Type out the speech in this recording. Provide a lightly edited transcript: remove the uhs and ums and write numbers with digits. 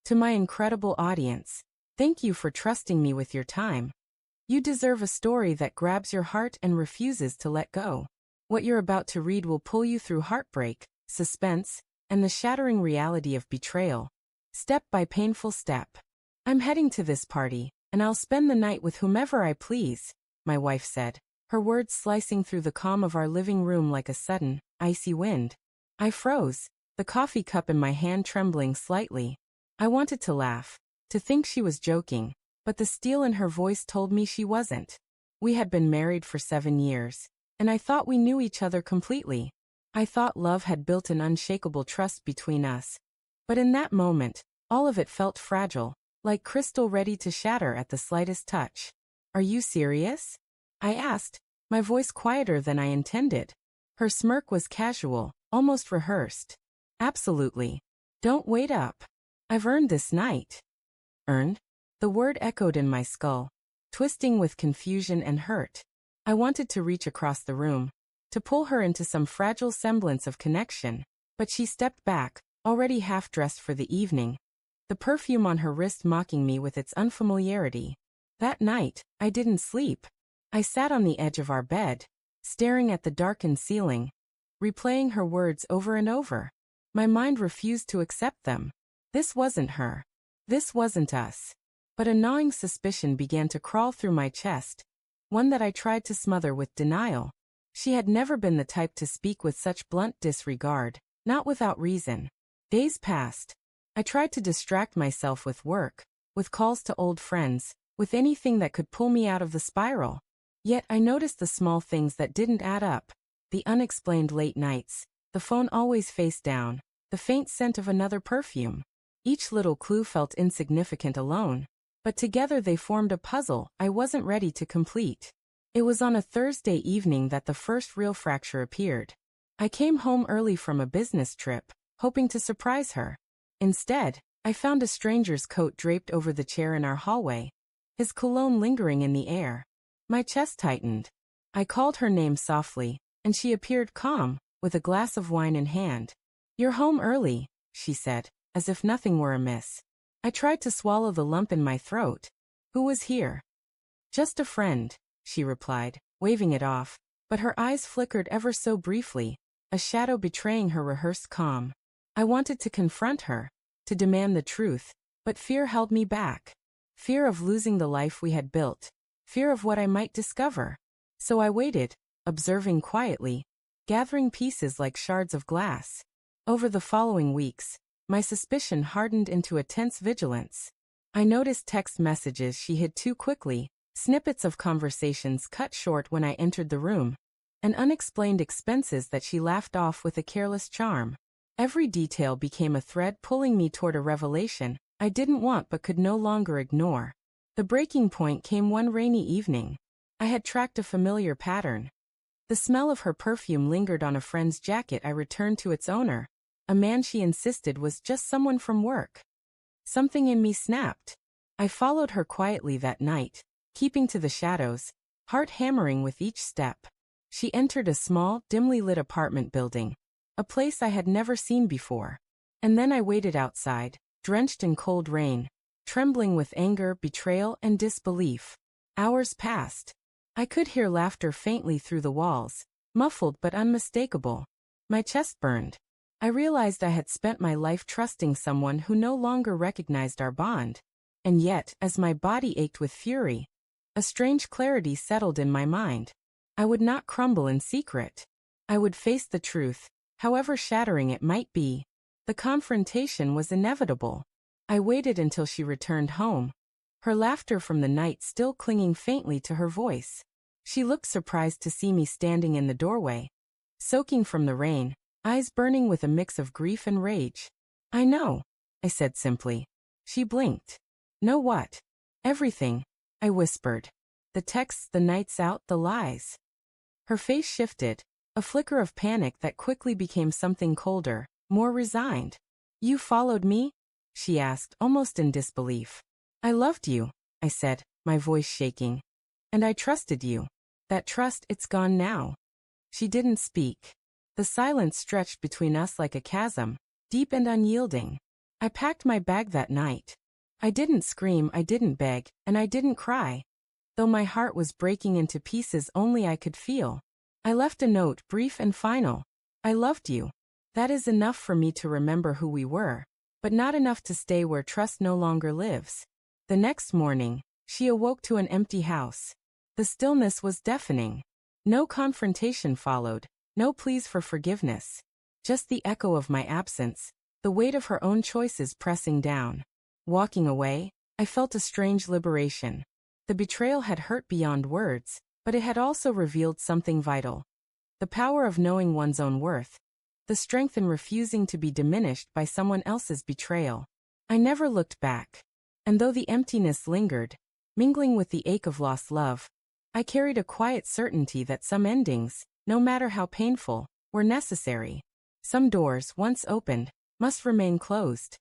To my incredible audience, thank you for trusting me with your time. You deserve a story that grabs your heart and refuses to let go. What you're about to read will pull you through heartbreak, suspense, and the shattering reality of betrayal, step by painful step. I'm heading to this party, and I'll spend the night with whomever I please, my wife said, her words slicing through the calm of our living room like a sudden, icy wind. I froze, the coffee cup in my hand trembling slightly. I wanted to laugh, to think she was joking, but the steel in her voice told me she wasn't. We had been married for 7 years, and I thought we knew each other completely. I thought love had built an unshakable trust between us. But in that moment, all of it felt fragile, like crystal ready to shatter at the slightest touch. Are you serious? I asked, my voice quieter than I intended. Her smirk was casual, almost rehearsed. Absolutely. Don't wait up. I've earned this night. Earned? The word echoed in my skull, twisting with confusion and hurt. I wanted to reach across the room, to pull her into some fragile semblance of connection, but she stepped back, already half-dressed for the evening, the perfume on her wrist mocking me with its unfamiliarity. That night, I didn't sleep. I sat on the edge of our bed, staring at the darkened ceiling, replaying her words over and over. My mind refused to accept them. This wasn't her. This wasn't us. But a gnawing suspicion began to crawl through my chest, one that I tried to smother with denial. She had never been the type to speak with such blunt disregard, not without reason. Days passed. I tried to distract myself with work, with calls to old friends, with anything that could pull me out of the spiral. Yet I noticed the small things that didn't add up. The unexplained late nights, the phone always face down, the faint scent of another perfume. Each little clue felt insignificant alone, but together they formed a puzzle I wasn't ready to complete. It was on a Thursday evening that the first real fracture appeared. I came home early from a business trip, hoping to surprise her. Instead, I found a stranger's coat draped over the chair in our hallway, his cologne lingering in the air. My chest tightened. I called her name softly, and she appeared calm, with a glass of wine in hand. "You're home early," she said, as if nothing were amiss. I tried to swallow the lump in my throat. "Who was here?" "Just a friend," she replied, waving it off, but her eyes flickered ever so briefly, a shadow betraying her rehearsed calm. I wanted to confront her, to demand the truth, but fear held me back. Fear of losing the life we had built, fear of what I might discover. So I waited, observing quietly, gathering pieces like shards of glass. Over the following weeks, my suspicion hardened into a tense vigilance. I noticed text messages she hid too quickly, snippets of conversations cut short when I entered the room, and unexplained expenses that she laughed off with a careless charm. Every detail became a thread pulling me toward a revelation I didn't want but could no longer ignore. The breaking point came one rainy evening. I had tracked a familiar pattern. The smell of her perfume lingered on a friend's jacket I returned to its owner, a man she insisted was just someone from work. Something in me snapped. I followed her quietly that night, keeping to the shadows, heart hammering with each step. She entered a small, dimly lit apartment building, a place I had never seen before. And then I waited outside, drenched in cold rain, trembling with anger, betrayal, and disbelief. Hours passed. I could hear laughter faintly through the walls, muffled but unmistakable. My chest burned. I realized I had spent my life trusting someone who no longer recognized our bond. And yet, as my body ached with fury, a strange clarity settled in my mind. I would not crumble in secret. I would face the truth, however shattering it might be. The confrontation was inevitable. I waited until she returned home, her laughter from the night still clinging faintly to her voice. She looked surprised to see me standing in the doorway, soaking from the rain, eyes burning with a mix of grief and rage. "I know," I said simply. She blinked. "Know what?" "Everything," I whispered. "The texts, the nights out, the lies." Her face shifted, a flicker of panic that quickly became something colder, more resigned. "You followed me?" she asked, almost in disbelief. "I loved you," I said, my voice shaking. "And I trusted you. That trust, it's gone now." She didn't speak. The silence stretched between us like a chasm, deep and unyielding. I packed my bag that night. I didn't scream, I didn't beg, and I didn't cry. Though my heart was breaking into pieces only I could feel. I left a note, brief and final. I loved you. That is enough for me to remember who we were, but not enough to stay where trust no longer lives. The next morning, she awoke to an empty house. The stillness was deafening. No confrontation followed, no pleas for forgiveness. Just the echo of my absence, the weight of her own choices pressing down. Walking away, I felt a strange liberation. The betrayal had hurt beyond words, but it had also revealed something vital. The power of knowing one's own worth. The strength in refusing to be diminished by someone else's betrayal. I never looked back. And though the emptiness lingered, mingling with the ache of lost love, I carried a quiet certainty that some endings, no matter how painful, were necessary. Some doors, once opened, must remain closed.